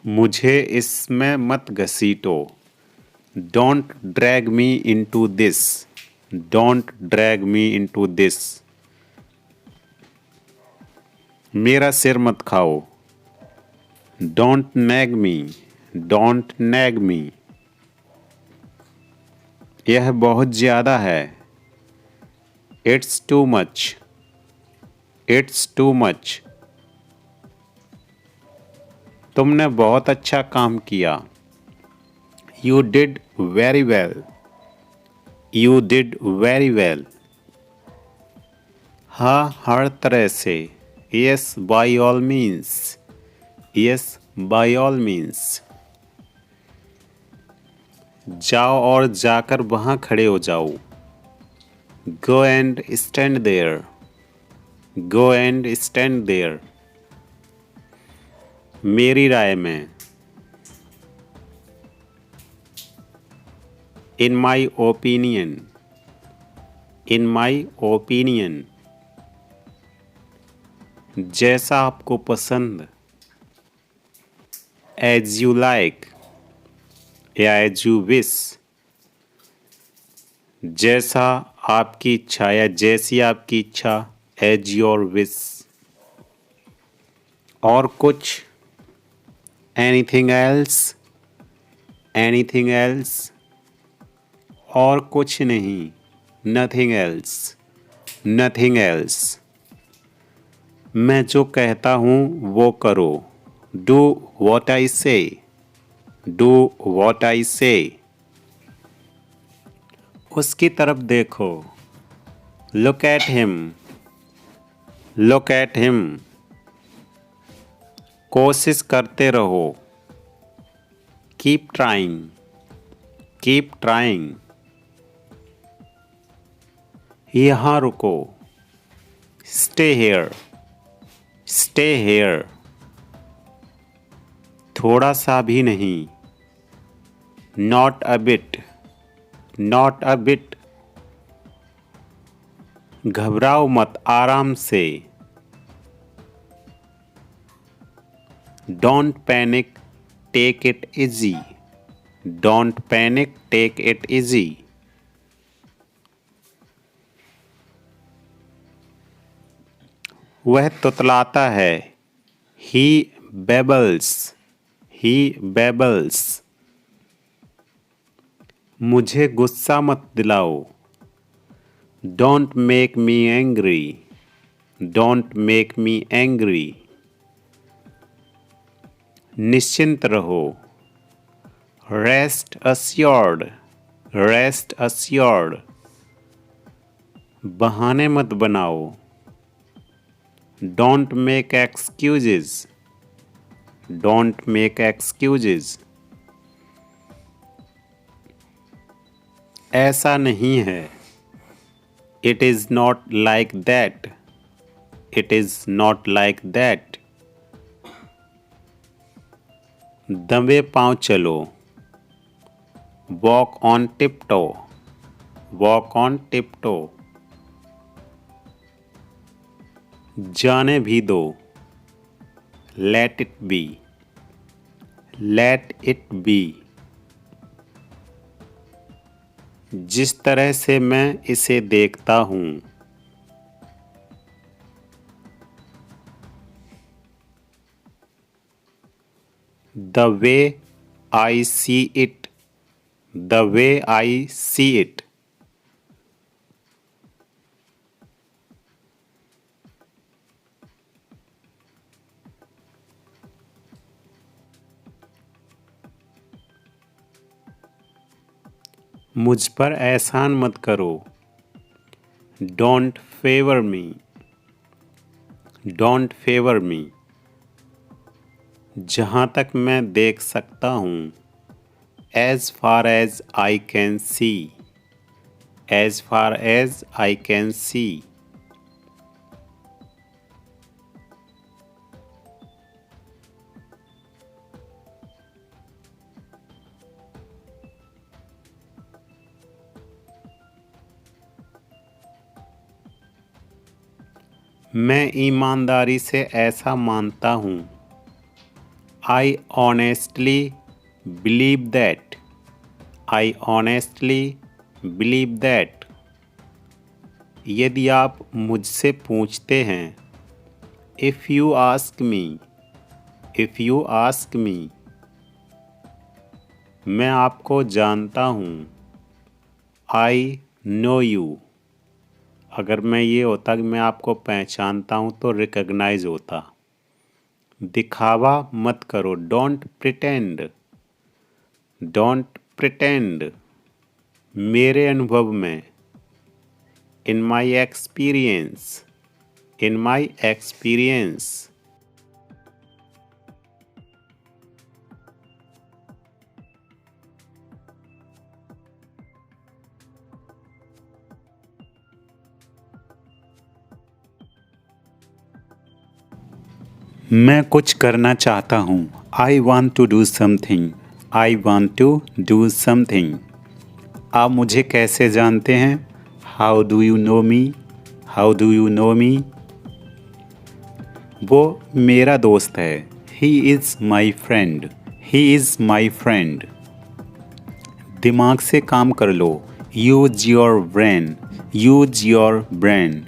मुझे इसमें मत घसीटो। Don't drag me into this. Don't drag me into this. मेरा सिर मत खाओ। Don't nag me. Don't nag me. यह बहुत ज़्यादा है। It's too much. It's too much. तुमने बहुत अच्छा काम किया। You did very well. You did very well. हाँ, हर तरह से। Yes by all means. Yes by all means. जाओ और जाकर वहाँ खड़े हो जाओ। Go and stand there. Go and stand there. मेरी राय में। In my opinion. In my opinion. जैसा आपको पसंद। एज यू लाइक या एज यू विश। जैसा आपकी इच्छा या जैसी आपकी इच्छा। As your wish. और कुछ। Anything else. Anything else. और कुछ नहीं। Nothing else. Nothing else. मैं जो कहता हूँ वो करो। डू वॉट आई से। डू वॉट आई से। उसकी तरफ देखो। Look at him. Look at him. कोशिश करते रहो। Keep trying. Keep trying. यहाँ रुको। Stay here. Stay here. थोड़ा सा भी नहीं। Not a bit. Not a bit. घबराओ मत, आराम से। Don't panic, take it easy. Don't panic, take it easy. वह तुतलाता है। ही बेबल्स। ही बेबल्स। मुझे गुस्सा मत दिलाओ। Don't make me angry. Don't make me angry. निश्चिंत रहो। Rest assured. Rest assured. बहाने मत बनाओ। Don't make excuses. Don't make excuses. ऐसा नहीं है। It is not like that. It is not like that. दबे पाँव चलो। Walk on tiptoe. Walk on tiptoe. जाने भी दो। Let it be. Let it be. जिस तरह से मैं इसे देखता हूँ। The way I see it. The way I see it. मुझ पर एहसान मत करो। Don't favour me. Don't favour me. जहाँ तक मैं देख सकता हूँ। As far as I can see. As far as I can see. मैं ईमानदारी से ऐसा मानता हूँ। I honestly believe that. I honestly believe that. यदि आप मुझसे पूछते हैं, if you ask me, if you ask me, मैं आपको जानता हूँ, I know you. अगर मैं ये होता कि मैं आपको पहचानता हूँ तो रिकग्नाइज होता। दिखावा मत करो, डोंट प्रिटेंड, डोंट प्रिटेंड। मेरे अनुभव में, in my experience, in my experience. मैं कुछ करना चाहता हूँ, I want to do something, I want to do something. आप मुझे कैसे जानते हैं, how do you know me, how do you know me. वो मेरा दोस्त है, he is my friend, he is my friend. दिमाग से काम कर लो, use your brain, use your brain.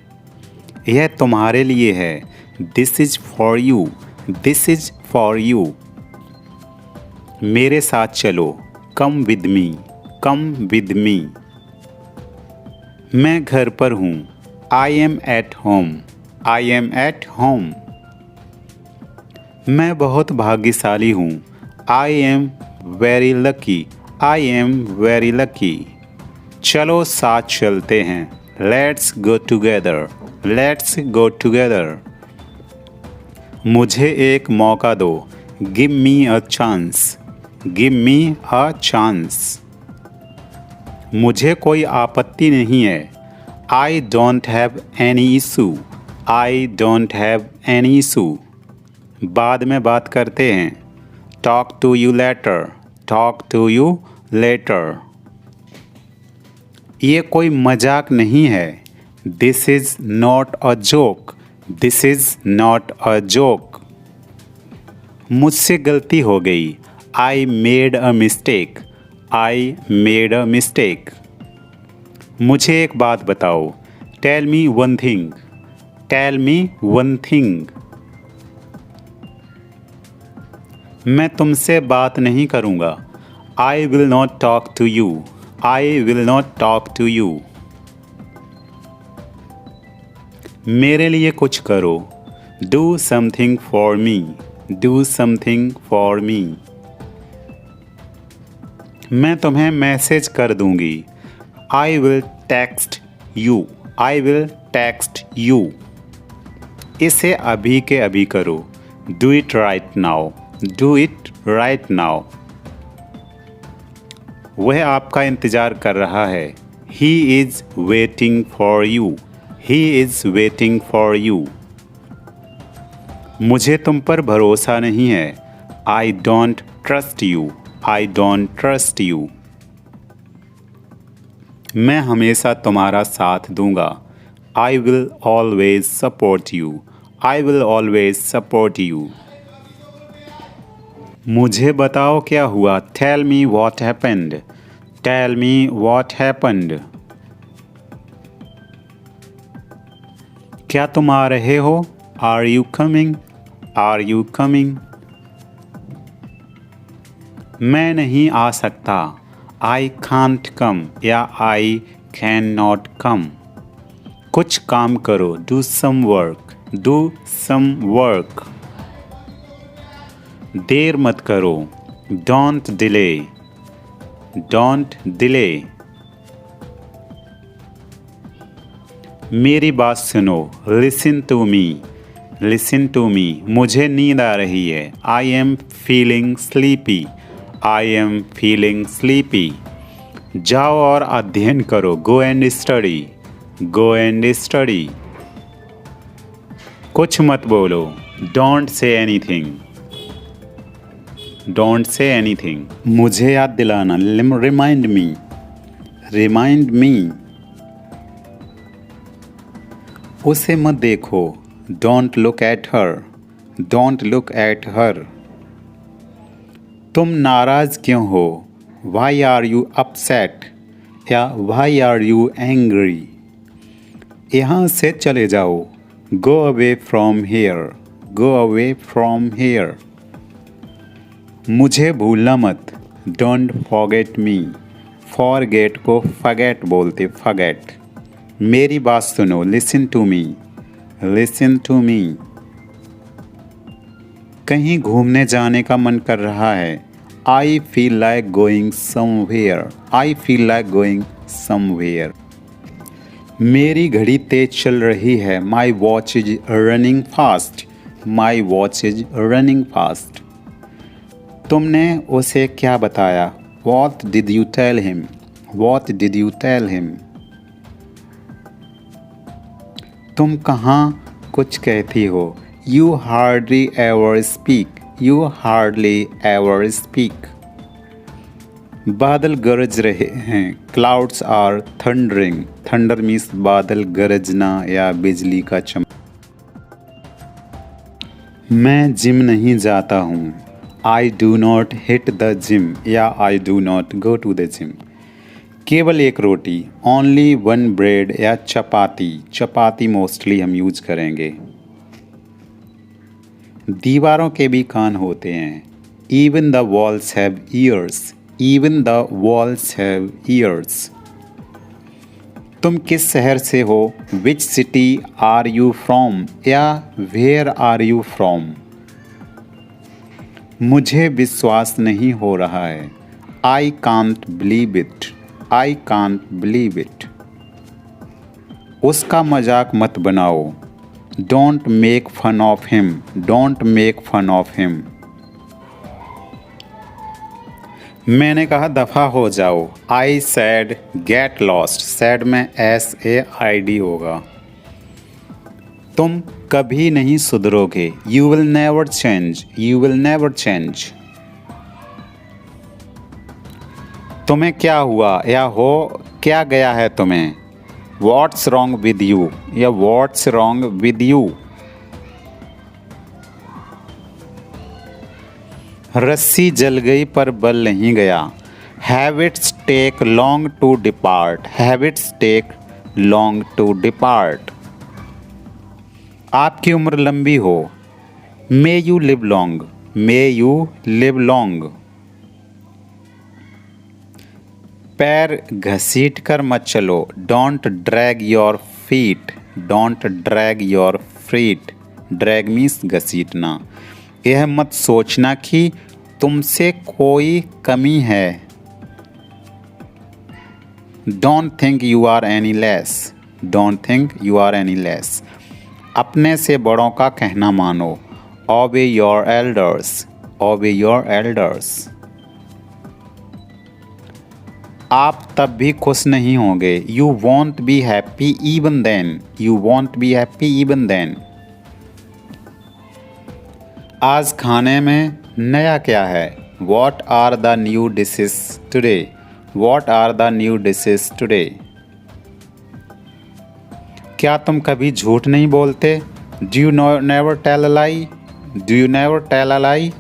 यह तुम्हारे लिए है, this is for you, this is for you. मेरे साथ चलो, come with me, come with me. मैं घर पर हूँ, I M at home, I am at home. मैं बहुत भाग्यशाली हूँ, I am very lucky, I am very lucky. चलो साथ चलते हैं, let's go together, let's go together. मुझे एक मौका दो, give me a chance, give me a chance. मुझे कोई आपत्ति नहीं है, I don't have any issue, I don't have any issue. बाद में बात करते हैं, talk to you later, talk to you later. ये कोई मजाक नहीं है, this is not a joke, this is not a joke. मुझसे गलती हो गई, I made a mistake, I made a mistake. मुझे एक बात बताओ, tell me one thing, tell me one thing. मैं तुमसे बात नहीं करूँगा, I will not talk to you, I will not talk to you. मेरे लिए कुछ करो, do something for me, do something for me. मैं तुम्हें मैसेज कर दूंगी, I will text you, I will text you. इसे अभी के अभी करो, do it right now, do it right now. वह आपका इंतज़ार कर रहा है, he is waiting for you, he is waiting for you. मुझे तुम पर भरोसा नहीं है, I don't trust you, I don't trust you. मैं हमेशा तुम्हारा साथ दूंगा, I will always support you, I will always support you. मुझे बताओ क्या हुआ, tell me what happened, tell me what happened. क्या तुम आ रहे हो, are you coming, are you coming. मैं नहीं आ सकता, आई कांट कम या आई कैन नॉट कम। कुछ काम करो, do some work, do some work. देर मत करो, डोंट डिले, डोंट डिले। मेरी बात सुनो, listen to me, listen to me. मुझे नींद आ रही है, I am feeling sleepy, I am feeling sleepy. जाओ और अध्ययन करो, go and study, go and study. कुछ मत बोलो, don't say anything, don't say anything. मुझे याद दिलाना, रिमाइंड मी, रिमाइंड मी। उसे मत देखो, don't look at her, don't look at her. तुम नाराज़ क्यों हो? वाई आर यू अपसेट या वाई आर यू एंग्री? यहाँ से चले जाओ। Go away from here, go away from here. मुझे भूलना मत। Don't forget me. फॉरगेट को फगेट बोलते, फगेट। मेरी बात सुनो, listen to me, listen to me. कहीं घूमने जाने का मन कर रहा है। I feel like going somewhere, I feel like going somewhere. मेरी घड़ी तेज चल रही है। My watch is running fast, my watch is running fast. तुमने उसे क्या बताया? What did you tell him, what did you tell him. तुम कहाँ कुछ कहती हो? You hardly ever speak, you hardly ever speak. बादल गरज रहे हैं। Clouds are thundering, thunder means बादल गरजना या बिजली का चमक। मैं जिम नहीं जाता हूँ। I do not hit the gym या I do not go to the gym. केवल एक रोटी, ओनली वन ब्रेड या चपाती, चपाती मोस्टली हम यूज करेंगे। दीवारों के भी कान होते हैं। Even the walls have ears, even the walls have ears. तुम किस शहर से हो? Which city are you from या वेयर आर यू फ्रॉम। मुझे विश्वास नहीं हो रहा है। I can't believe it, I can't believe it. उसका मजाक मत बनाओ। Don't make fun of him, don't make fun of him. मैंने कहा दफ़ा हो जाओ। I said get lost, said में SAID होगा। तुम कभी नहीं सुधरोगे। You will never change, you will never change. तुम्हें क्या हुआ या हो क्या गया है तुम्हें? What's wrong with you या What's wrong with you। रस्सी जल गई पर बल नहीं गया। Habits take long to depart, habits take long to depart। आपकी उम्र लंबी हो। May you live long, may you live long। पैर घसीट कर मत चलो। Don't drag your feet, don't drag your feet. Drag means घसीटना। यह मत सोचना कि तुमसे कोई कमी है। Don't think you are any less, don't think you are any less. अपने से बड़ों का कहना मानो। Obey your elders, obey your elders. आप तब भी खुश नहीं होंगे। You won't be happy even then, you won't be happy even then. आज खाने में नया क्या है? What are the new dishes today, what are the new dishes today. क्या तुम कभी झूठ नहीं बोलते? Do you never tell a lie, do you never tell a lie.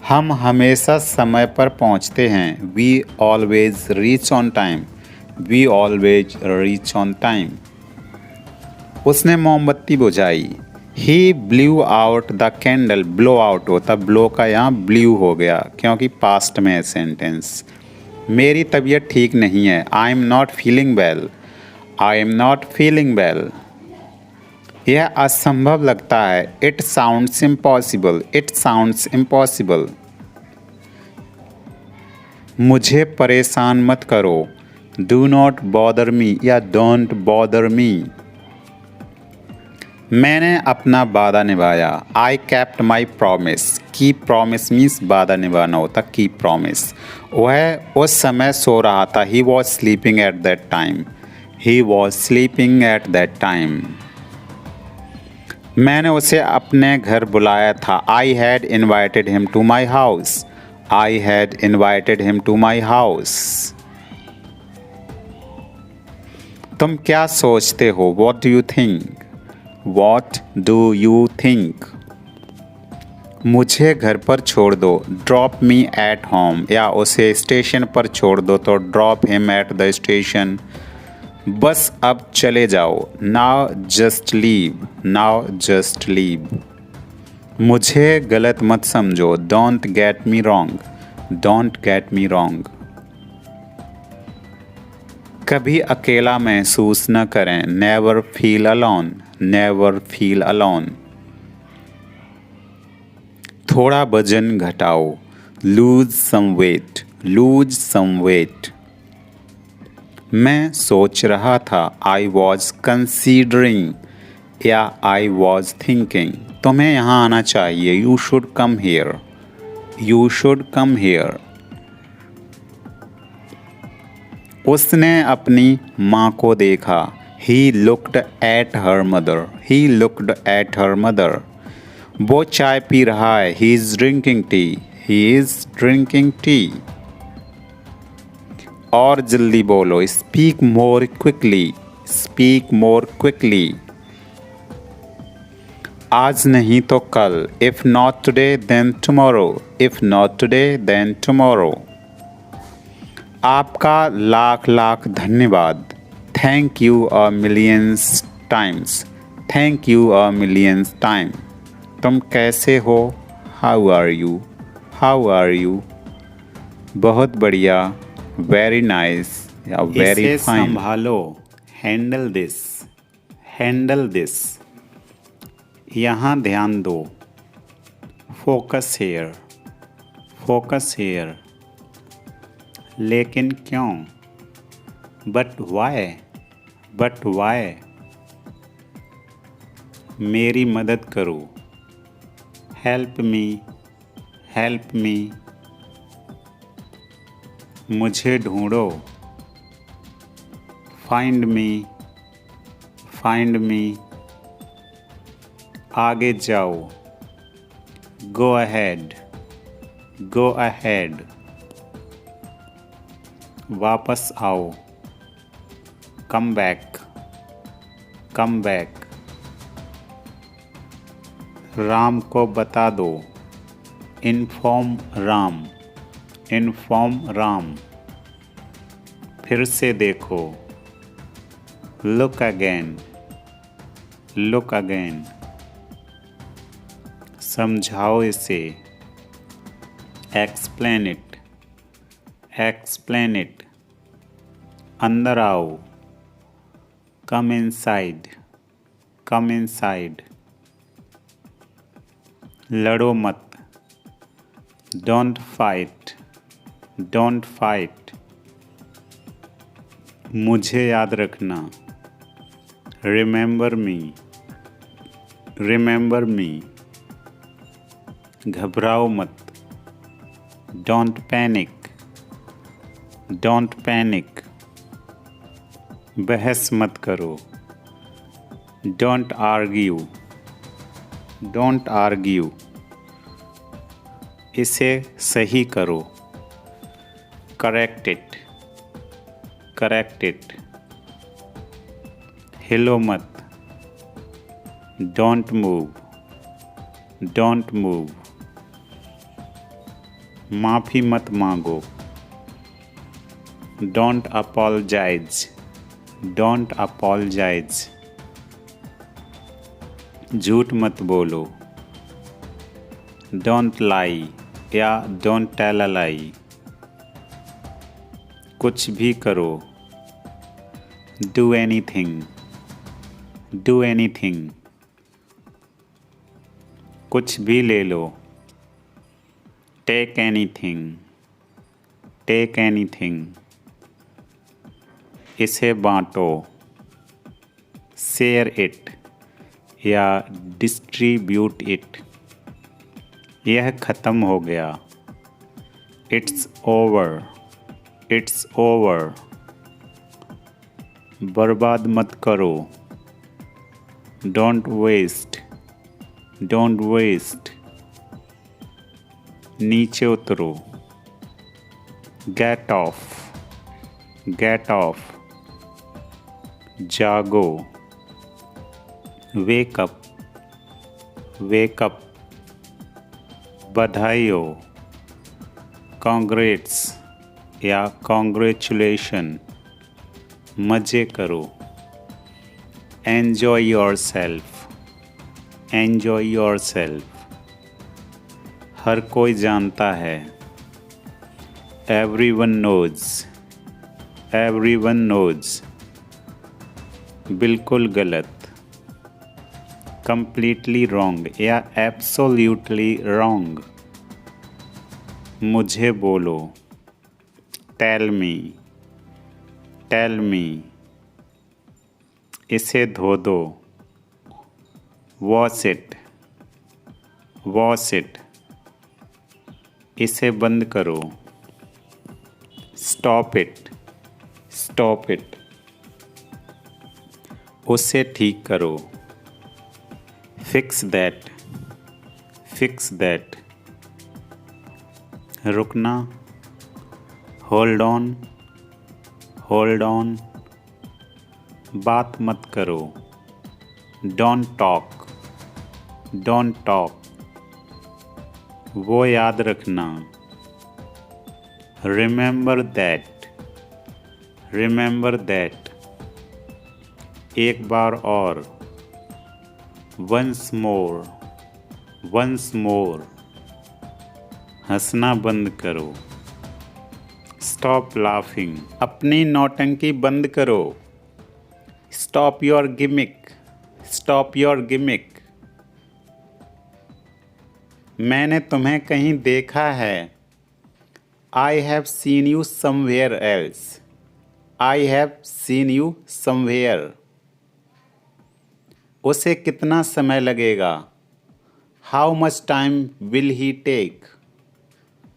हम हमेशा समय पर पहुंचते हैं। We always reach on time, we always reach on time. उसने मोमबत्ती बुझाई। He blew out the candle, blow out होता, ब्लो का यहाँ ब्लू हो गया क्योंकि पास्ट में है सेंटेंस। मेरी तबीयत ठीक नहीं है। I am not feeling well, I am not feeling well. यह असंभव लगता है। It sounds impossible, it sounds impossible. मुझे परेशान मत करो। डू नॉट बॉदर मी या डोंट बॉदर मी। मैंने अपना वादा निभाया। I kept my promise. Keep promise means वादा निभाना होता, कीप प्रॉमिस। वह उस समय सो रहा था। He was sleeping at that time, he was sleeping at that time. मैंने उसे अपने घर बुलाया था। I had invited him to my house, I had invited him to my house. तुम क्या सोचते हो? What do you think, what do you think. मुझे घर पर छोड़ दो, ड्रॉप मी एट होम, या उसे स्टेशन पर छोड़ दो तो drop him at the station. बस अब चले जाओ, now just leave, now just leave. मुझे गलत मत समझो, don't get me wrong, don't get me wrong. कभी अकेला महसूस न करें, never feel alone, never feel alone. थोड़ा वजन घटाओ, lose some weight, lose some weight. मैं सोच रहा था, आई वॉज कंसीडरिंग, या आई वॉज थिंकिंग। तुम्हें यहाँ आना चाहिए, you should come here, you should come here. उसने अपनी माँ को देखा, he looked at her mother, he looked at her mother. वो चाय पी रहा है, he is drinking tea, he is drinking tea. और जल्दी बोलो, speak more quickly, speak more quickly. आज नहीं तो कल, if not today then tomorrow, if not today then tomorrow. आपका लाख लाख धन्यवाद, thank you a millions times, thank you a millions time. तुम कैसे हो, how are you, how are you. बहुत बढ़िया, वेरी नाइस या वेरी फाइन। इसे संभालो, हैंडल दिस, हैंडल दिस। यहाँ ध्यान दो, फोकस हेयर, फोकस हेयर। लेकिन क्यों, बट वाई, बट वाई। मेरी मदद करो, हेल्प मी, हेल्प मी। मुझे ढूंढो, फाइंड मी, फाइंड मी। आगे जाओ, गो अहेड, गो अहेड। वापस आओ, come back, come back. Ram को बता दो, इन्फॉर्म राम, इन्फॉर्म राम। फिर से देखो, लुक अगेन, लुक अगेन। समझाओ इसे, एक्सप्लेन इट, एक्सप्लेन इट। अंदर आओ, कम इनसाइड, कम इनसाइड। लड़ो मत, डोंट फाइट, डोंट फाइट। मुझे याद रखना, रिमेंबर मी, रिमेंबर मी। घबराओ मत, डोंट पैनिक, डोंट पैनिक। बहस मत करो, डोंट आर्ग्यू, डोंट आर्ग्यू। इसे सही करो, करेक्ट इट, करेक्ट इट। हिलो मत, डोंट मूव, डोंट मूव। माफ़ी मत मांगो, डोंट अपोलोजाइज, डोंट अपोलोजाइज। झूठ मत बोलो, डोंट लाई या डोंट टेल अ लाई। कुछ भी करो, डू एनीथिंग, डू एनीथिंग। कुछ भी ले लो, टेक एनीथिंग, टेक एनीथिंग। इसे बांटो, शेयर इट या डिस्ट्रीब्यूट इट। यह ख़त्म हो गया, इट्स ओवर, इट्स ओवर। बर्बाद मत करो, डोंट वेस्ट, डोंट वेस्ट। नीचे उतरो, गेट ऑफ, गेट ऑफ। जागो, वेक अप, वेक अप। बधाई हो, कॉन्ग्रेट्स या कॉन्ग्रेचुलेशन, मज़े करो, enjoy yourself, enjoy yourself, हर कोई जानता है, एवरीवन नोज, एवरीवन नोज, बिल्कुल गलत, कंप्लीटली रॉन्ग या एब्सोल्यूटली रॉन्ग, मुझे बोलो, टेल मी, टेल मी, इसे धो दो, वॉश इट, वॉश इट, इसे बंद करो, स्टॉप इट, स्टॉप इट, उसे ठीक करो, फिक्स दैट, फिक्स दैट, रुकना, होल्ड ऑन, होल्ड ऑन, बात मत करो, डोंट टॉक, डोंट टॉक, वो याद रखना, रिमेंबर दैट, रिमेंबर दैट, एक बार और, वंस मोर, वंस मोर, हंसना बंद करो, स्टॉप लाफिंग, अपनी नौटंकी बंद करो, stop your gimmick, stop your gimmick, मैंने तुम्हें कहीं देखा है, I have seen you somewhere else, I have seen you somewhere, उसे कितना समय लगेगा, how much time will he take,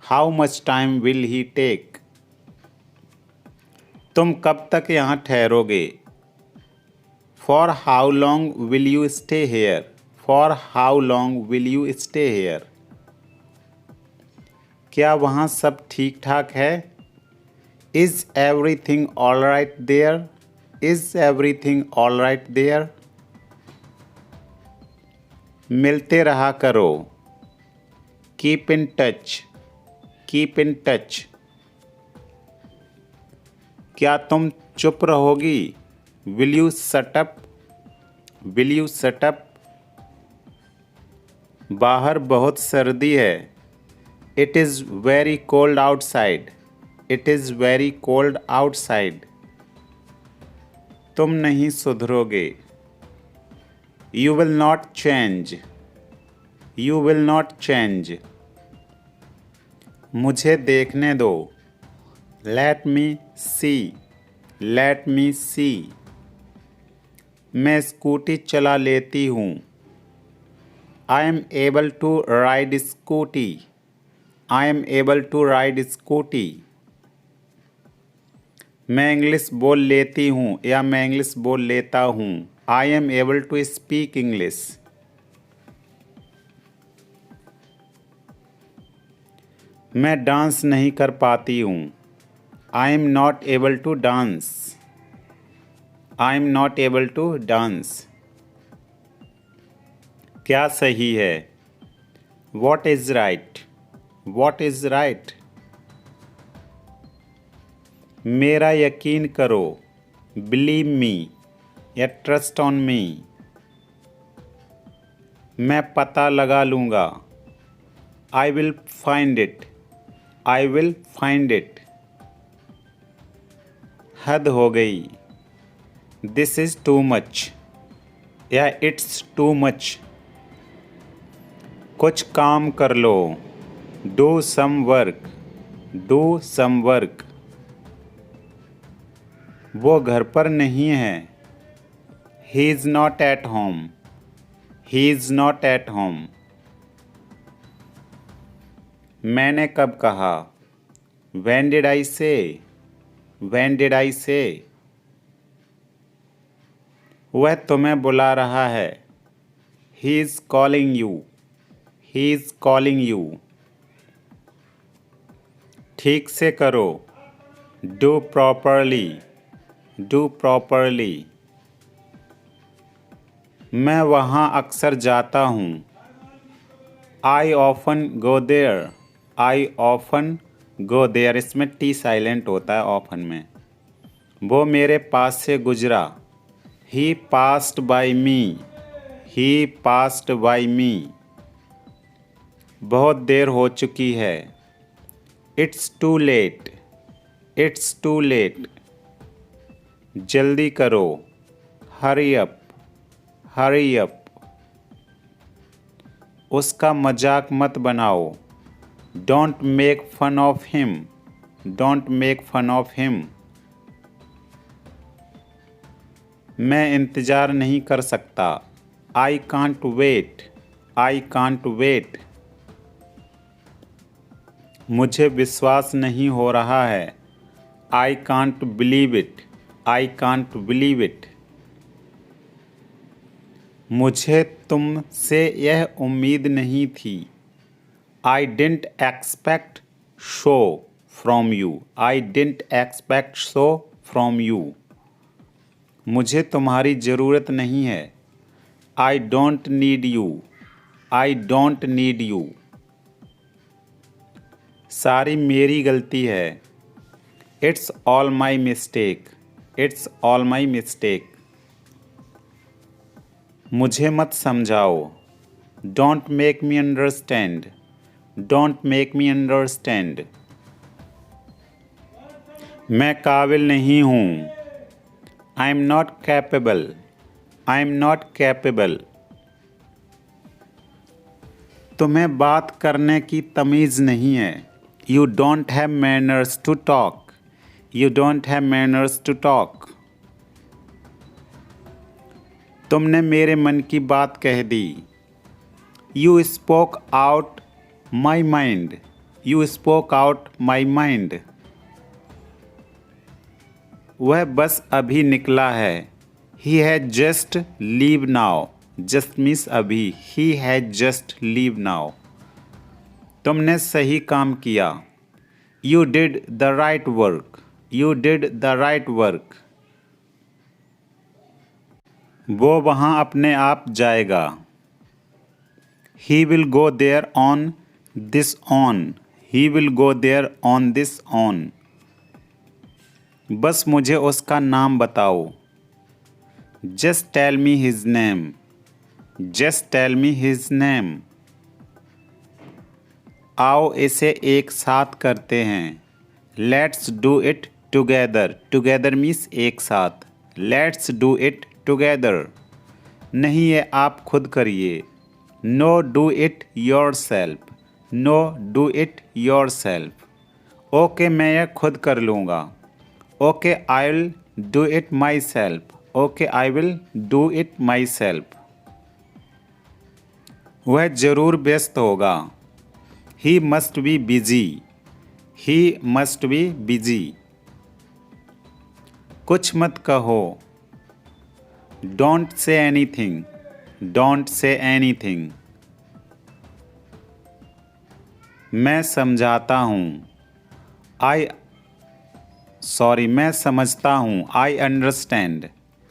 how much time will he take, तुम कब तक यहाँ ठहरोगे, for how long will you stay here, for how long will you stay here, क्या वहाँ सब ठीक ठाक है, is everything all right there, is everything all right there, मिलते रहा करो, keep in touch, keep in touch, क्या तुम चुप रहोगी, will you shut up, will you shut up, बाहर बहुत सर्दी है, it is very cold outside, it is very cold outside, तुम नहीं सुधरोगे, you will not change, you will not change, मुझे देखने दो, लेट मी सी, लेट मी सी, मैं स्कूटी चला लेती हूँ, I am able to ride scooty, I am able to ride scooty, मैं इंग्लिश बोल लेती हूँ या मैं इंग्लिश बोल लेता हूँ, I am able to speak English, मैं डांस नहीं कर पाती हूँ, I am not able to dance, I am not able to dance, क्या सही है, what is right, what is right, मेरा यकीन करो, बिलीव मी या ट्रस्ट ऑन मी, मैं पता लगा लूँगा, I will find it, I will find it, हद हो गई, दिस इज़ टू मच या इट्स टू मच, कुछ काम कर लो, do some work, do some work, वो घर पर नहीं है, he is not at home, he is not at home, मैंने कब कहा, व्हेन डिड आई से, व्हेन डिड आई से, वह तुम्हें बुला रहा है, he is calling you, he is calling you, ठीक से करो, डू प्रॉपरली, डू प्रॉपरली, मैं वहाँ अक्सर जाता हूँ, I often go there, I often go there, इसमें टी साइलेंट होता है ऑफन में। वो मेरे पास से गुजरा, he passed by me, he passed by me. बहुत देर हो चुकी है, it's too late, it's too late. जल्दी करो, हरी अप, हरी अप। उसका मजाक मत बनाओ, don't make fun of him, don't make fun of him. मैं इंतज़ार नहीं कर सकता, I can't wait, I can't wait. मुझे विश्वास नहीं हो रहा है, I can't believe it, I can't believe it. मुझे तुमसे यह उम्मीद नहीं थी, I didn't expect so from you, I didn't expect so from you. मुझे तुम्हारी ज़रूरत नहीं है, I don't need you, I don't need you. सारी मेरी गलती है, it's all my mistake, it's all my mistake. मुझे मत समझाओ, don't make me understand, don't make me understand. मैं काबिल नहीं हूँ, I am not capable, I am not capable. तुम्हें बात करने की तमीज़ नहीं है, you don't have manners to talk, you don't have manners to talk. तुमने मेरे मन की बात कह दी, you spoke out my mind, you spoke out my mind. वह बस अभी निकला है, he has just leave now, just means अभी, he has just leave now. तुमने सही काम किया, you did the right work, you did the right work. वो वहाँ अपने आप जाएगा, he will go there on this on, he will go there on this on. बस मुझे उसका नाम बताओ, just tell me his name, just tell me his name. आओ इसे एक साथ करते हैं, let's do it together, together means एक साथ, लेट्स डू इट टुगेदर। नहीं ये आप खुद करिए, no do it yourself, no do it yourself. Okay मैं यह खुद कर लूँगा, okay I will do it myself, okay I will do it myself. वह ज़रूर व्यस्त होगा, he must be busy, he must be busy. कुछ मत कहो, don't say anything, don't say anything. मैं समझाता हूँ, मैं समझता हूँ, आई अंडरस्टैंड,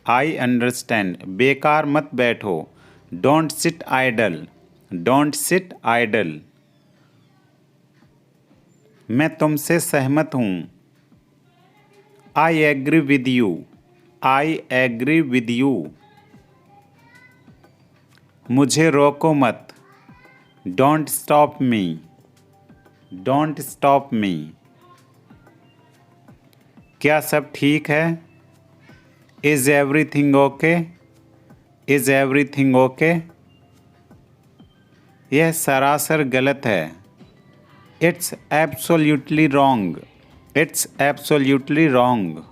आई अंडरस्टैंड। बेकार मत बैठो, don't sit idle, don't sit idle. मैं तुमसे सहमत हूँ, I agree with you, I agree with you. मुझे रोको मत, don't stop me, don't stop me. क्या सब ठीक है, is everything okay, is everything okay. यह सरासर गलत है, it's absolutely wrong, it's absolutely wrong.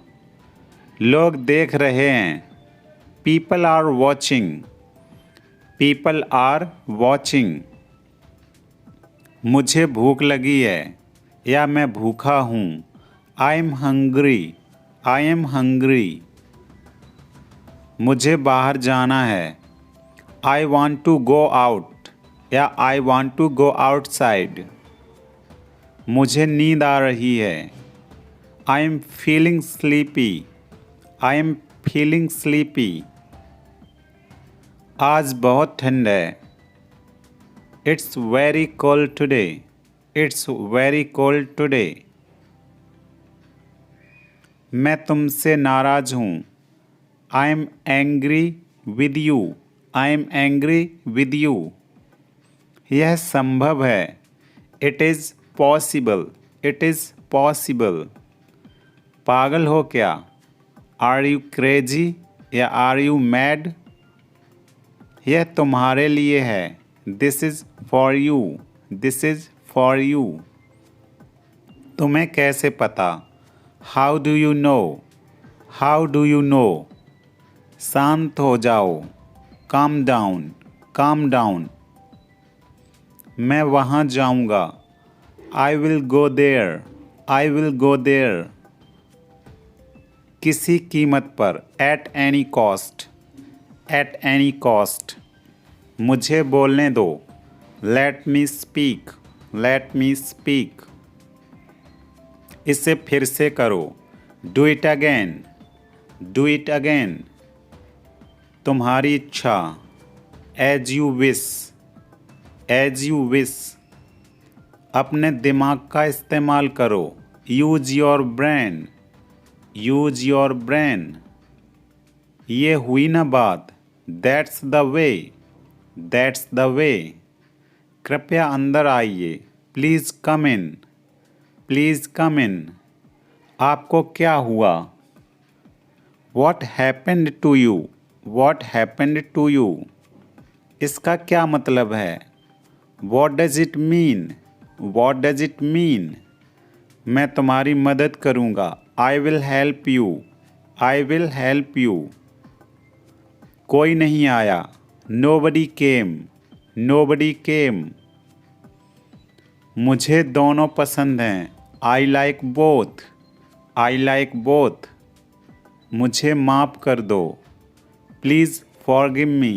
लोग देख रहे हैं, people are watching, people are watching. मुझे भूख लगी है या मैं भूखा हूँ, I am hungry, I am hungry. मुझे बाहर जाना है, I want to go out या I want to go outside. मुझे नींद आ रही है, I am feeling sleepy, I am feeling sleepy. आज बहुत ठंड है, It's very cold today. It's very cold today. मैं तुमसे नाराज हूँ. I am angry with you. I am angry with you. यह संभव है. It is possible. It is possible. पागल हो क्या? Are you crazy? या are you mad? यह तुम्हारे लिए है. This is for you. This is for you. तुम्हें कैसे पता? How do you know? How do you know? शांत हो जाओ. Calm down. Calm down. मैं वहाँ जाऊँगा. I will go there. I will go there. किसी कीमत पर. At any cost. At any cost. मुझे बोलने दो. Let me speak. Let me speak. इसे फिर से करो. Do it again. Do it again. तुम्हारी इच्छा. As you wish. As you wish. अपने दिमाग का इस्तेमाल करो. Use your brain. Use your brain. ये हुई ना बात. That's the way. That's the way. कृपया अंदर आइए. Please come in. Please come in. आपको क्या हुआ? What happened to you? What happened to you? इसका क्या मतलब है? What does it mean? What does it mean? मैं तुम्हारी मदद करूँगा. I will help you. I will help you. कोई नहीं आया. Nobody came. Nobody came. मुझे दोनों पसंद हैं. I like both. I like both. मुझे माफ़ कर दो. Please forgive me.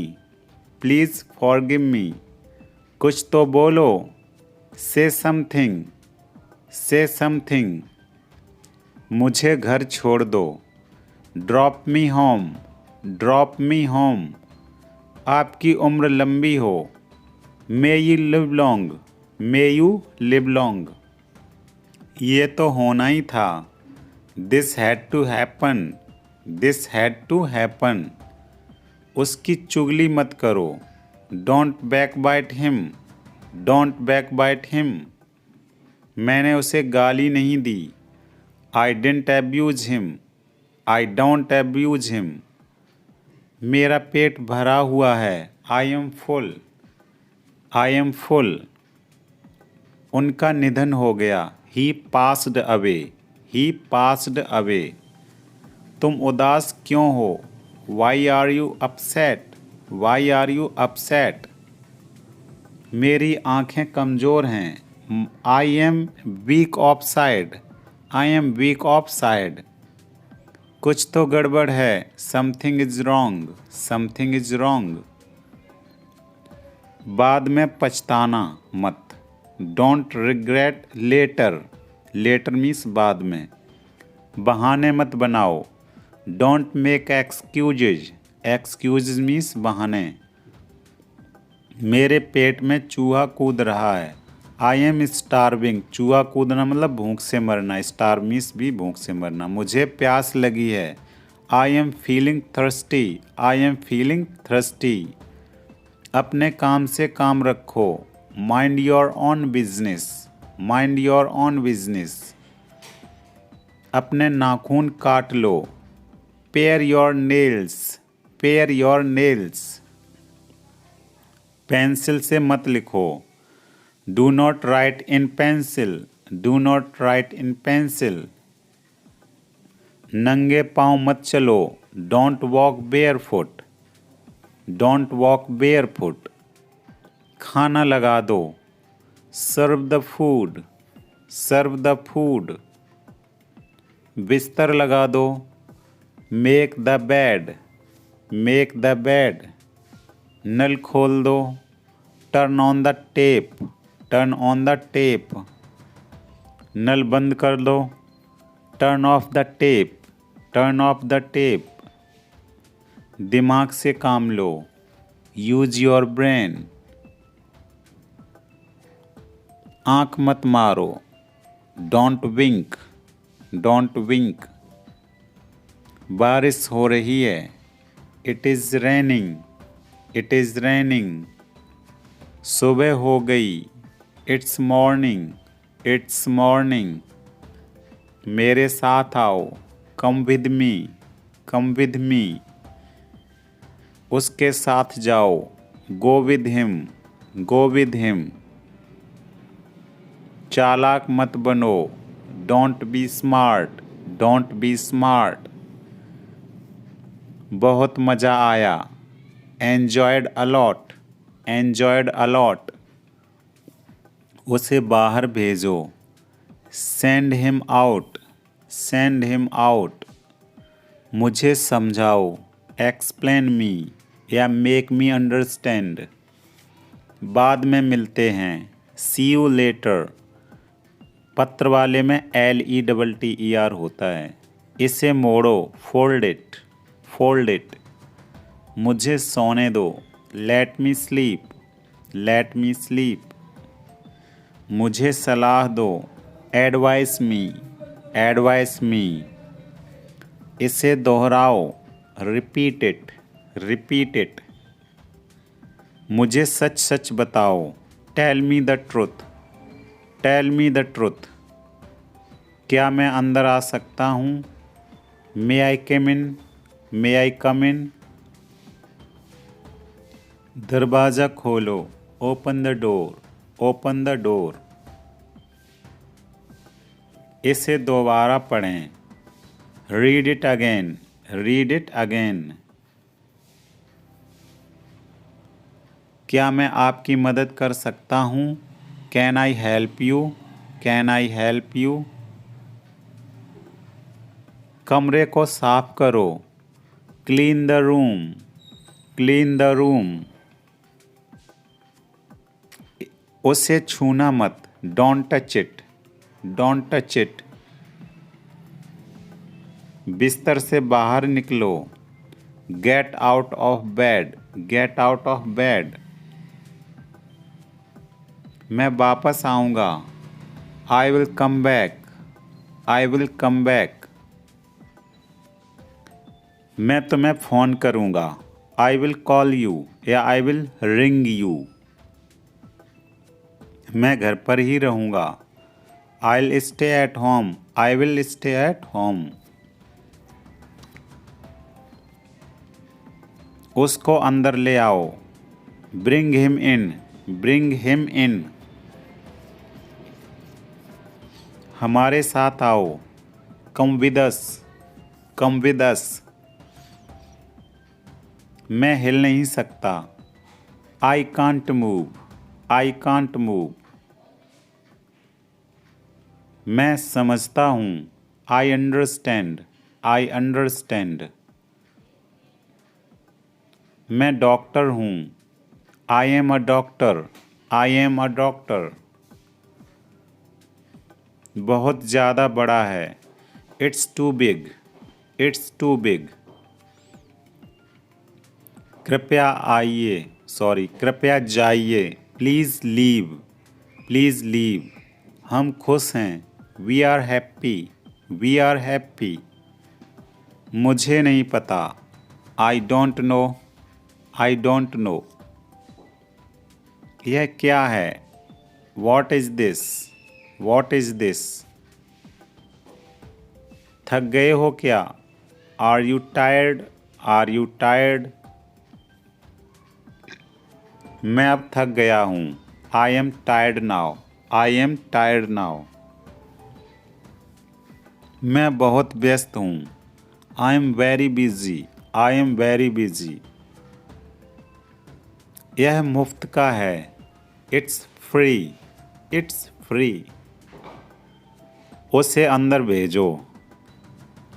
Please forgive me. कुछ तो बोलो. Say something. Say something. मुझे घर छोड़ दो. Drop me home. Drop me home. आपकी उम्र लंबी हो. May you live long. May you live long. ये तो होना ही था. This had to happen. This had to happen. उसकी चुगली मत करो. Don't backbite him. Don't backbite him. मैंने उसे गाली नहीं दी. I didn't abuse him. I don't abuse him. मेरा पेट भरा हुआ है. I am full. I am full. उनका निधन हो गया. He passed away. He passed away. तुम उदास क्यों हो? Why are you upset? Why are you upset? मेरी आँखें कमज़ोर हैं. I am weak of sight. I am weak of sight. कुछ तो गड़बड़ है. Something is wrong. Something is wrong. बाद में पछताना मत. Don't regret later. Later means बाद में. बहाने मत बनाओ. Don't make excuses. Excuses means बहाने. मेरे पेट में चूहा कूद रहा है. I am starving. चूहा कूदना मतलब भूख से मरना. Starve means भी भूख से मरना. मुझे प्यास लगी है. I am feeling thirsty. I am feeling thirsty. अपने काम से काम रखो. Mind your own business. Mind your own business. अपने नाखून काट लो. Pare your nails. Pare your nails. Pencil से मत लिखो. Do not write in pencil. Do not write in pencil. नंगे पाँव मत चलो. Don't walk barefoot. Don't walk barefoot. खाना लगा दो. Serve the food. Serve the food. बिस्तर लगा दो. Make the bed. Make the bed. नल खोल दो. Turn on the tap. Turn on the tap. नल बंद कर दो. Turn off the tap. Turn off the tap. दिमाग से काम लो. Use your brain. आँख मत मारो, डोंट विंक, डोंट विंक। बारिश हो रही है, it is raining, it is raining. सुबह हो गई, इट्स मॉर्निंग, इट्स मॉर्निंग। मेरे साथ आओ, come with me, come with me. उसके साथ जाओ, go with him, go with him. चालाक मत बनो, don't be smart, don't be smart. बहुत मज़ा आया, एन्जॉयड अलॉट, एन्जॉयड अलॉट। उसे बाहर भेजो, send him out, send him out. मुझे समझाओ, एक्सप्लेन मी या मेक मी अंडरस्टैंड। बाद में मिलते हैं, सी यू लेटर। पत्र वाले में LETTER होता है। इसे मोड़ो, फोल्ड इट, फोल्ड इट। मुझे सोने दो, let me sleep, let me sleep. मुझे सलाह दो, एडवाइस मी, एडवाइस मी। इसे दोहराओ, रिपीट इट, रिपीट इट। मुझे सच सच बताओ, tell me the truth, tell me the truth. क्या मैं अंदर आ सकता हूँ? मे आई कम इन, मे आई कम इन। दरवाज़ा खोलो, open the door, open the door. इसे दोबारा पढ़ें, read it again, read it again. क्या मैं आपकी मदद कर सकता हूँ? Can I help you, can I help you. कमरे को साफ करो, clean the room, clean the room. उसे छूना मत, don't touch it, don't touch it. बिस्तर से बाहर निकलो, get out of bed, get out of bed. मैं वापस आऊँगा, I will come back, I will come back. मैं तुम्हें फ़ोन करूँगा, आई विल कॉल यू या आई विल रिंग यू। मैं घर पर ही रहूँगा, I will stay at home, I will stay at home. उसको अंदर ले आओ, bring him in, bring him in. हमारे साथ आओ, come with us, come with us. मैं हिल नहीं सकता, I can't move, I can't move. मैं समझता हूँ, आई अंडरस्टैंड, आई अंडरस्टैंड। मैं डॉक्टर हूँ, I am a doctor, I am a doctor. बहुत ज़्यादा बड़ा है, it's too big, it's too big. कृपया आइए, कृपया जाइए, प्लीज़ लीव, प्लीज़ लीव। हम खुश हैं, we are happy, we are happy. मुझे नहीं पता, I don't know, I don't know. यह क्या है? What is this, what is this. थक गए हो क्या? Are you tired, are you tired. मैं अब थक गया हूँ, I am tired now, I am tired now. मैं बहुत व्यस्त हूँ, I am very busy, I am very busy. यह मुफ्त का है, इट्स फ्री, इट्स फ्री। उसे अंदर भेजो,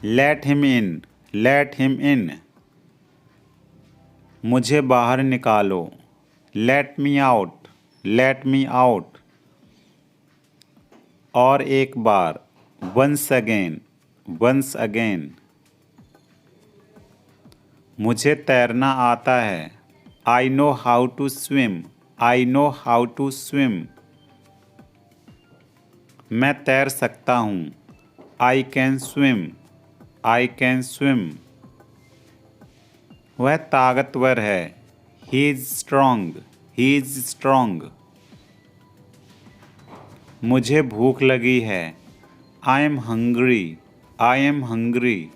let him in, let him in. मुझे बाहर निकालो, let me out, let me out. और एक बार, वंस अगेन, वंस अगेन। मुझे तैरना आता है, I know how to swim, I know how to swim. मैं तैर सकता हूँ। I can swim. I can swim. वह ताकतवर है। He is strong. He is strong. मुझे भूख लगी है। I am hungry. I am hungry.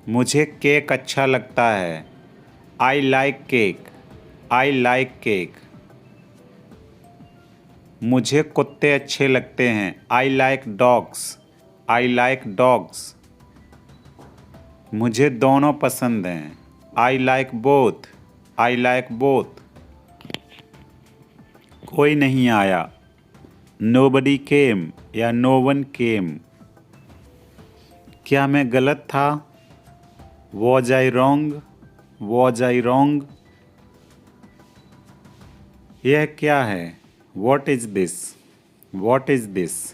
मुझे केक अच्छा लगता है। I like cake. I like cake. मुझे कुत्ते अच्छे लगते हैं। I like dogs. I like dogs. मुझे दोनों पसंद हैं। I like both. I like both. कोई नहीं आया। नोबडी केम या नो वन केम। क्या मैं गलत था? Was I wrong? Was I wrong? यह क्या है? What is this? What is this?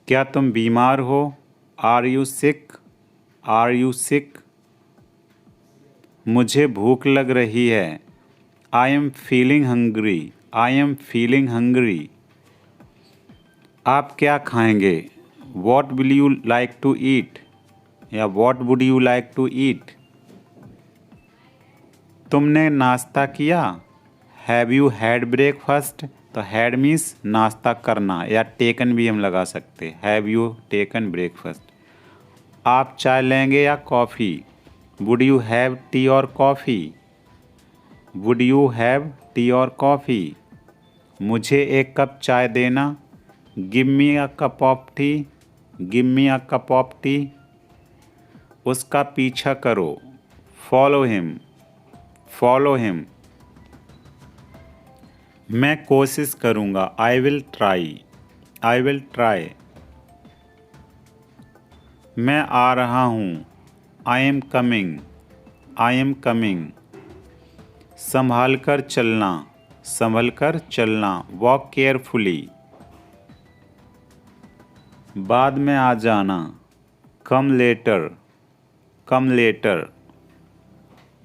क्या तुम बीमार हो? Are you sick? Are you sick? मुझे भूख लग रही है। I am feeling hungry. I am feeling hungry. आप क्या खाएंगे? What will you like to eat? या what would you like to eat? तुमने नाश्ता किया? Have you had breakfast? तो हैड मीन्स नाश्ता करना, या टेकन भी हम लगा सकते। Have you taken breakfast? आप चाय लेंगे या coffee? Would you have tea और coffee? Would you have tea और कॉफ़ी? मुझे एक कप चाय देना। Give me a cup of tea. Give me a cup of tea. उसका पीछा करो। Follow him. Follow him. मैं कोशिश करूँगा। I will try. I will try. मैं आ रहा हूँ। I am coming. I am coming. संभाल कर चलना। संभल कर चलना। Walk carefully. बाद में आ जाना। Come later. Come later.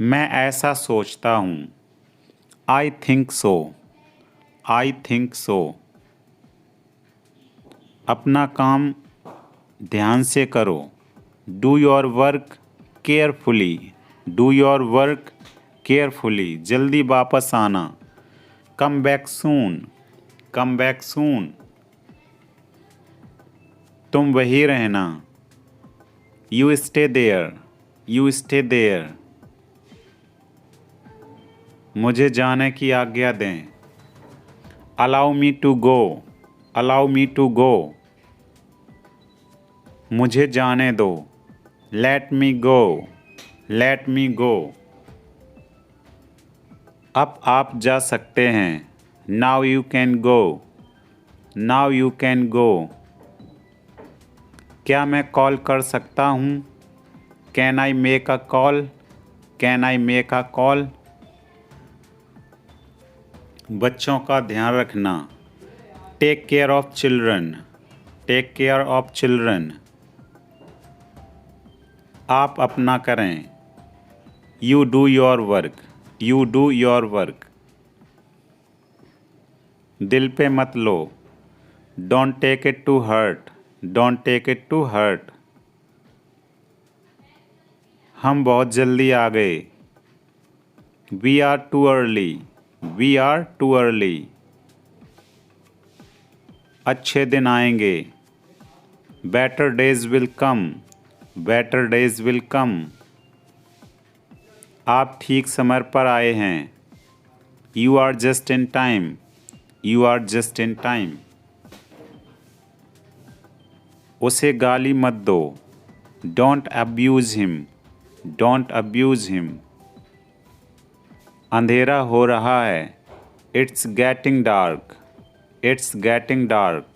मैं ऐसा सोचता हूँ। I think so. I think so. अपना काम ध्यान से करो। Do your work carefully. Do your work carefully. जल्दी वापस आना। Come back soon. Come back soon. तुम वहीं रहना। You stay there. You stay there. मुझे जाने की आज्ञा दें। Allow me to go. Allow me to गो। मुझे जाने दो। Let me go. Let me go. अब आप जा सकते हैं। Now you can go. Now you can go. क्या मैं कॉल कर सकता हूँ? Can I make a call? Can I make a call? बच्चों का ध्यान रखना। Take care of children. Take care of children. आप अपना करें। You do your work. You do your work. दिल पे मत लो। Don't take it to hurt. Don't take it to hurt. हम बहुत जल्दी आ गए। We are too early. We are too early. अच्छे दिन आएंगे। Better days will come. Better days will come. आप ठीक समय पर आए हैं। You are just in time. You are just in time. उसे गाली मत दो। Don't abuse him. Don't abuse him. अंधेरा हो रहा है। It's getting dark. It's getting dark.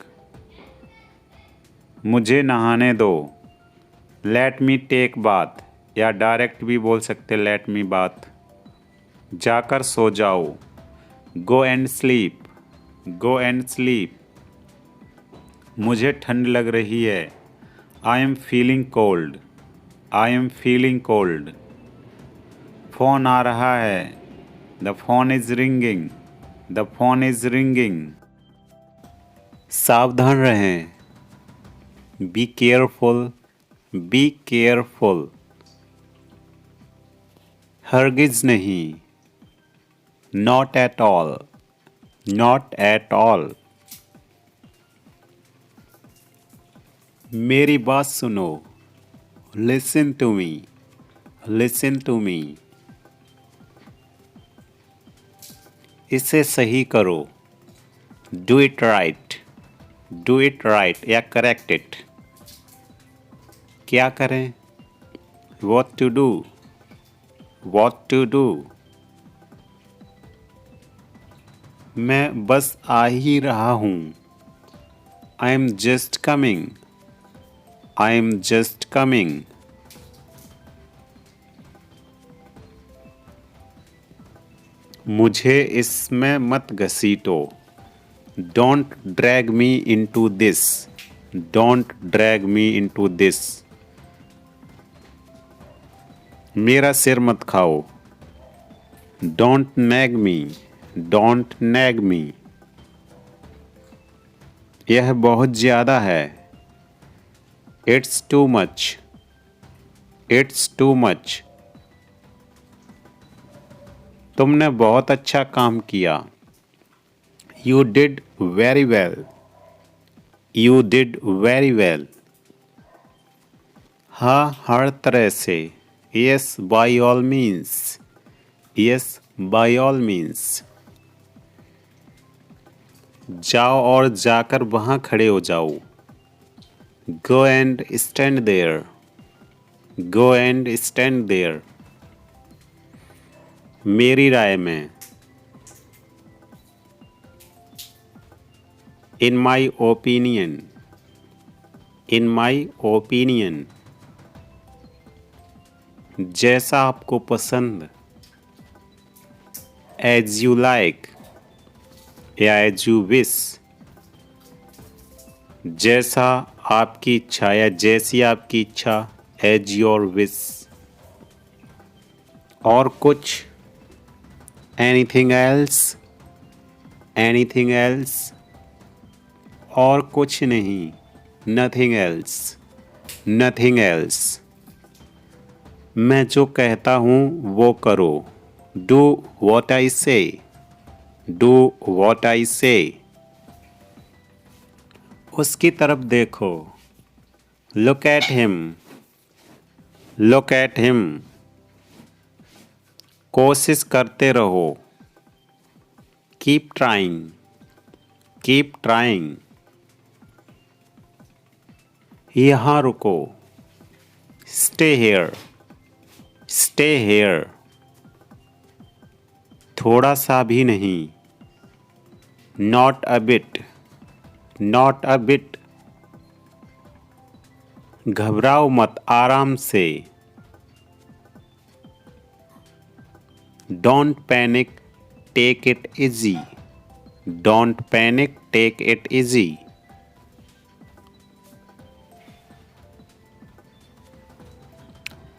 मुझे नहाने दो। लेट मी टेक बाथ, या डायरेक्ट भी बोल सकते लेट मी बाथ। जाकर सो जाओ। Go and sleep. Go and sleep. मुझे ठंड लग रही है। I am feeling cold. I am feeling cold. Phone आ रहा है। The phone is ringing. The phone is ringing. सावधान रहें। Be careful, be careful. हरगिज नहीं, not at all, not at all. मेरी बात सुनो, listen to me, listen to me. इसे सही करो, do it right, do it right या करेक्ट इट। क्या करें, what to do, what to do. मैं बस आ ही रहा हूँ, I am just coming, I am just coming. मुझे इसमें मत घसीटो, don't drag me into this, don't drag me into this. मेरा सिर मत खाओ, don't nag me, don't nag me. यह बहुत ज़्यादा है, it's too much, it's too much. तुमने बहुत अच्छा काम किया, you did very well, you did very well. हाँ, हर तरह से, yes by all means, yes by all means. जाओ और जाकर वहाँ खड़े हो जाओ, go and stand there, go and stand there. मेरी राय में, in my opinion, in my opinion. जैसा आपको पसंद, एज यू लाइक या एज यू विश। जैसा आपकी इच्छा या जैसी आपकी इच्छा, एज योर विश। और कुछ, एनीथिंग एल्स, एनीथिंग एल्स। और कुछ नहीं, नथिंग एल्स, नथिंग एल्स। मैं जो कहता हूँ वो करो, डू वॉट आई से, डू वॉट आई से। उसकी तरफ देखो, look at him, look at him. कोशिश करते रहो, कीप ट्राइंग, कीप ट्राइंग। यहाँ रुको, स्टे हेयर, स्टे हेयर। थोड़ा सा भी नहीं, not a bit, not a bit. घबराओ मत, आराम से, don't panic, take it easy, don't panic, take it easy.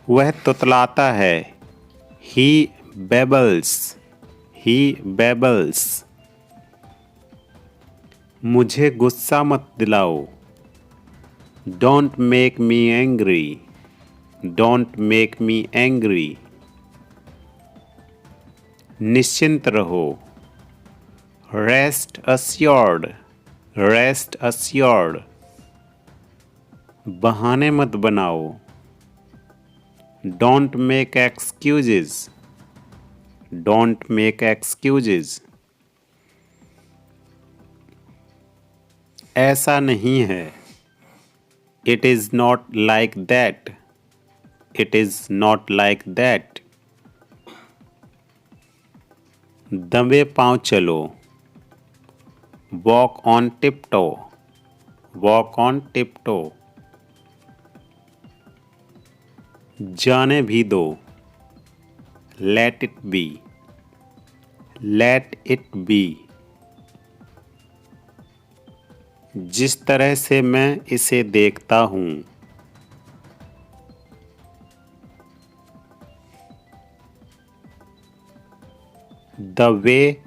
वह तुतलाता है, ही बेबल्स, ही बेबल्स। मुझे गुस्सा मत दिलाओ, don't make me angry, don't make me angry. निश्चिंत रहो, रेस्ट अस्योर्ड, रेस्ट अस्योर्ड। बहाने मत बनाओ, don't make excuses, don't make excuses. ऐसा नहीं है, it is not like that, it is not like that. दबे पाँव चलो, walk on tiptoe, walk on tiptoe. जाने भी दो, let it be, let it be. जिस तरह से मैं इसे देखता हूँ, the way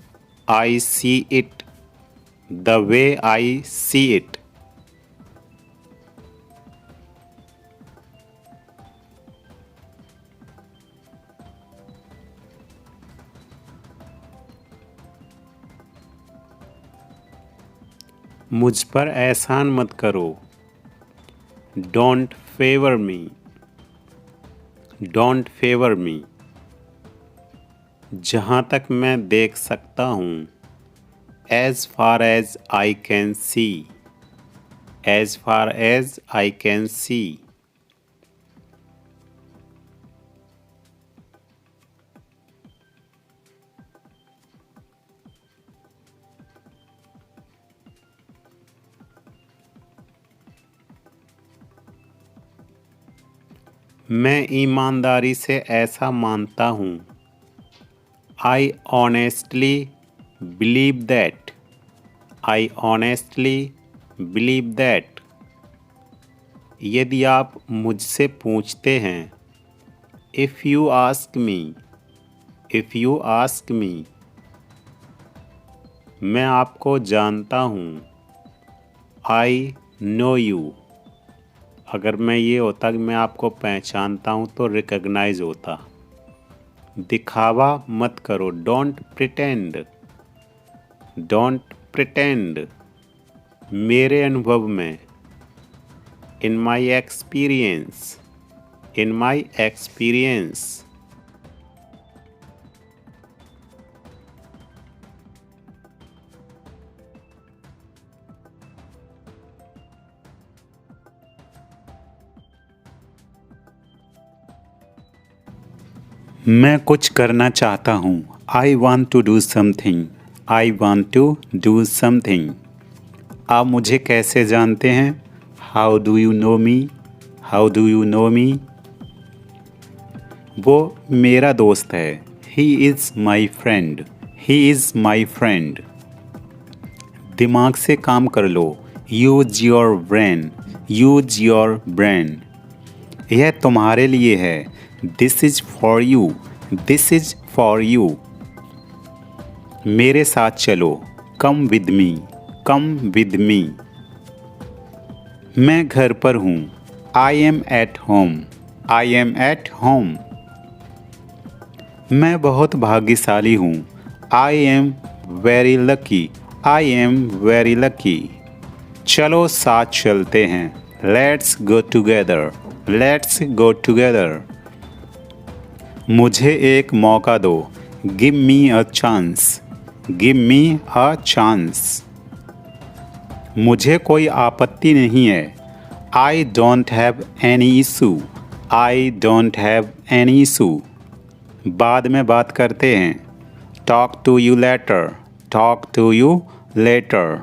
I see it, the way I see it. मुझ पर एहसान मत करो। Don't favour me. Don't favour me. जहाँ तक मैं देख सकता हूँ। As far as I can see. As far as I can see. मैं ईमानदारी से ऐसा मानता हूँ। I honestly believe that. I honestly believe that. यदि आप मुझसे पूछते हैं। If you ask me. If you ask me. मैं आपको जानता हूँ। I know you. अगर मैं ये होता कि मैं आपको पहचानता हूँ तो रिकग्नाइज होता। दिखावा मत करो। Don't pretend. Don't pretend. मेरे अनुभव में। In my experience. In my experience. मैं कुछ करना चाहता हूँ। I want to do something. I want to do something. आप मुझे कैसे जानते हैं? How do you know me? How do you know me? वो मेरा दोस्त है। He is my friend. He is my friend. दिमाग से काम कर लो। Use your brain. Use your brain. यह तुम्हारे लिए है। This is for you. This is for you. मेरे साथ चलो। Come with me. Come with me. मैं घर पर हूँ। I M at home. I am at home. मैं बहुत भाग्यशाली हूँ। I am very lucky. I am very lucky. चलो साथ चलते हैं। Let's go together. Let's go together. मुझे एक मौका दो। Give me a chance. Give me a chance. मुझे कोई आपत्ति नहीं है। I don't have any issue. I don't have any issue. बाद में बात करते हैं। Talk to you later. Talk to you later.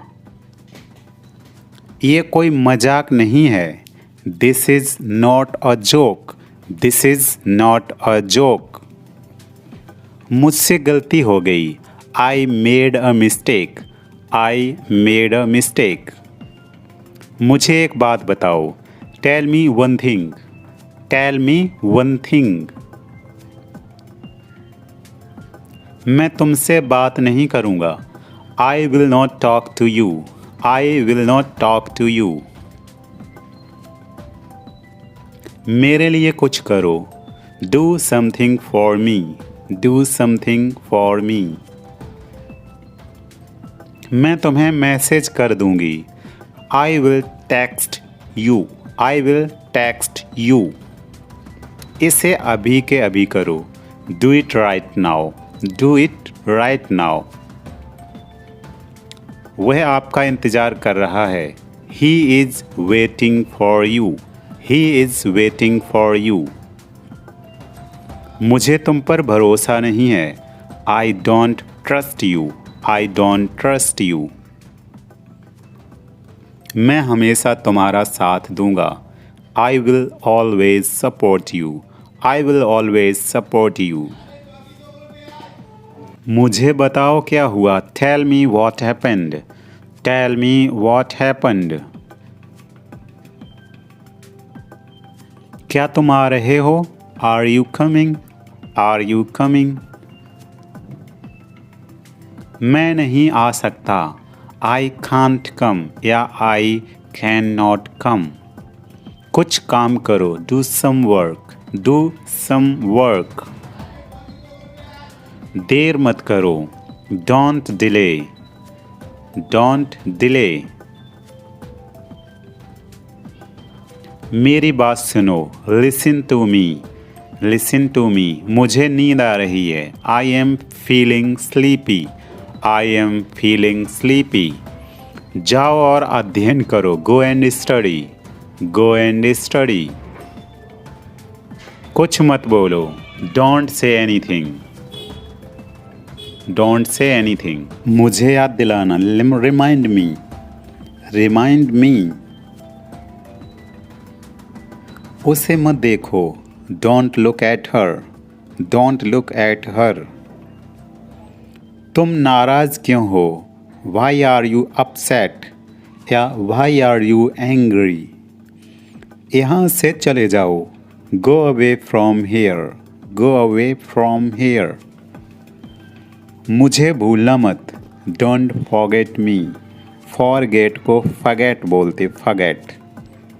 ये कोई मजाक नहीं है। This is not a joke. This is not a joke. मुझसे गलती हो गई। I made a mistake. I made a mistake. मुझे एक बात बताओ। Tell me one thing. Tell me one thing. मैं तुमसे बात नहीं करूँगा। I will not talk to you. I will not talk to you. मेरे लिए कुछ करो। Do something for me. Do something for me. मैं तुम्हें मैसेज कर दूंगी। I will text you. I will text you. इसे अभी के अभी करो। Do it right now. Do it right now. वह आपका इंतज़ार कर रहा है। He is waiting for you. He is waiting for you. मुझे तुम पर भरोसा नहीं है। I don't trust you. I don't trust you. मैं हमेशा तुम्हारा साथ दूंगा। I will always support you. I will always support you. मुझे बताओ क्या हुआ। Tell me what happened. Tell me what happened. क्या तुम आ रहे हो? Are you coming? Are you coming? मैं नहीं आ सकता। आई कांट कम या आई कैन नॉट कम। कुछ काम करो, do some work, do some work. देर मत करो, डोंट डिले, डोंट डिले। मेरी बात सुनो, listen to me, listen to me. मुझे नींद आ रही है, I am feeling sleepy, I am feeling sleepy. जाओ और अध्ययन करो, go and study, go and study. कुछ मत बोलो, don't say anything, don't say anything. मुझे याद दिलाना, रिमाइंड मी, रिमाइंड मी। उसे मत देखो, don't look at her, don't look at her. तुम नाराज क्यों हो, वाई आर यू अपसेट या वाई आर यू एंग्री। यहाँ से चले जाओ, go away from here, go away from here. मुझे भूलना मत, डोंट फॉरगेट मी, फॉरगेट को फगेट बोलते, फगेट।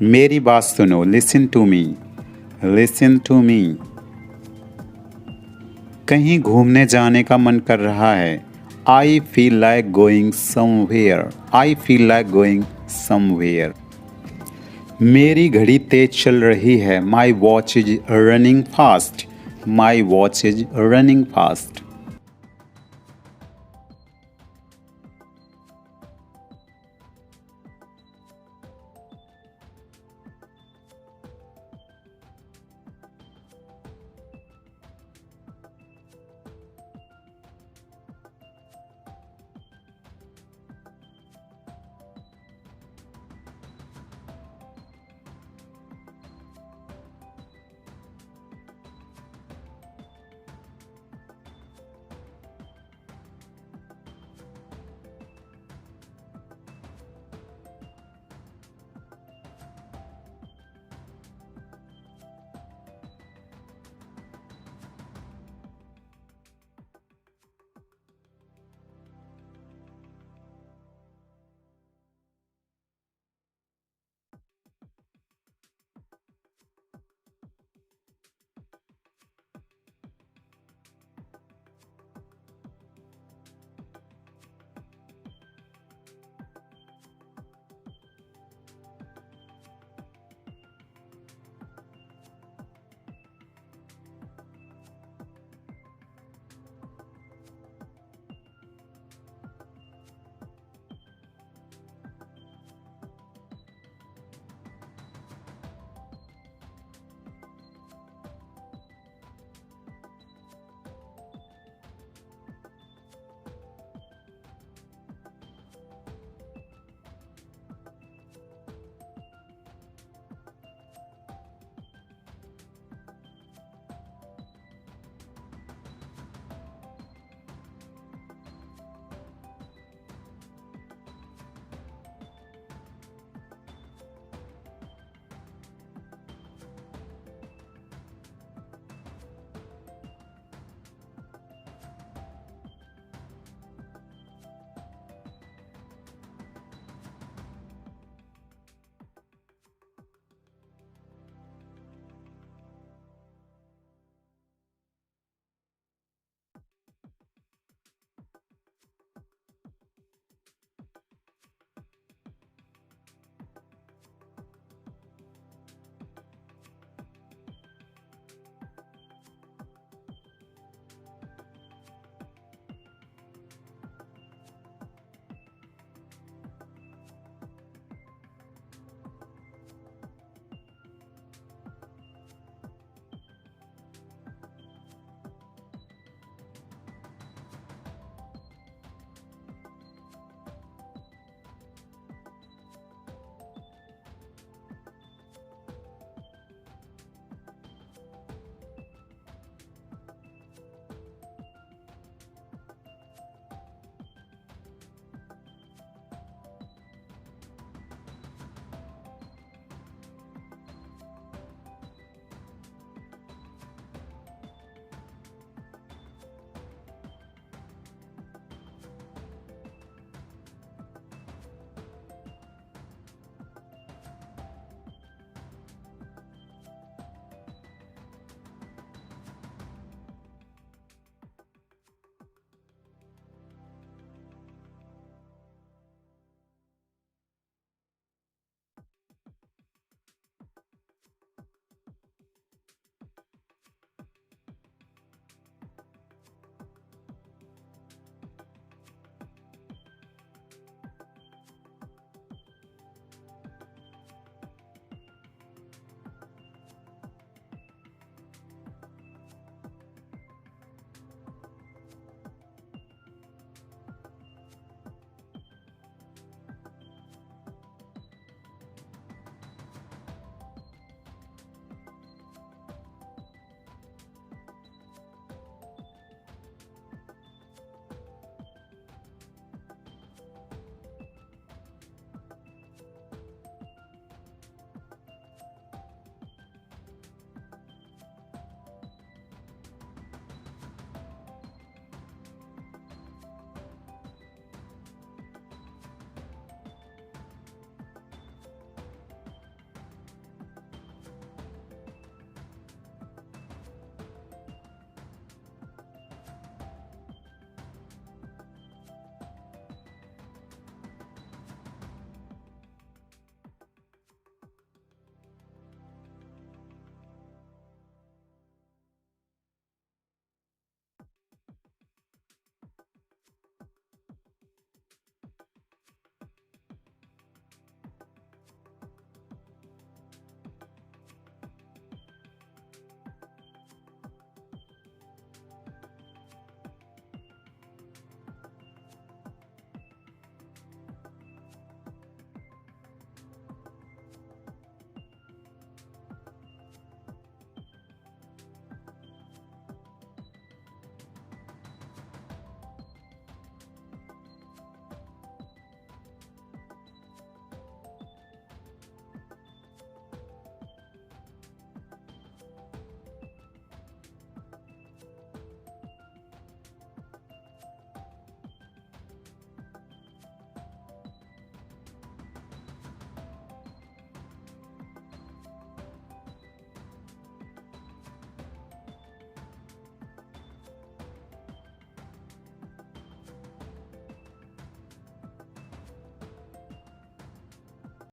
मेरी बात सुनो, listen to me, listen to me. कहीं घूमने जाने का मन कर रहा है, I feel like going somewhere, I feel like going somewhere. मेरी घड़ी तेज चल रही है, my watch is running fast, my watch is running fast.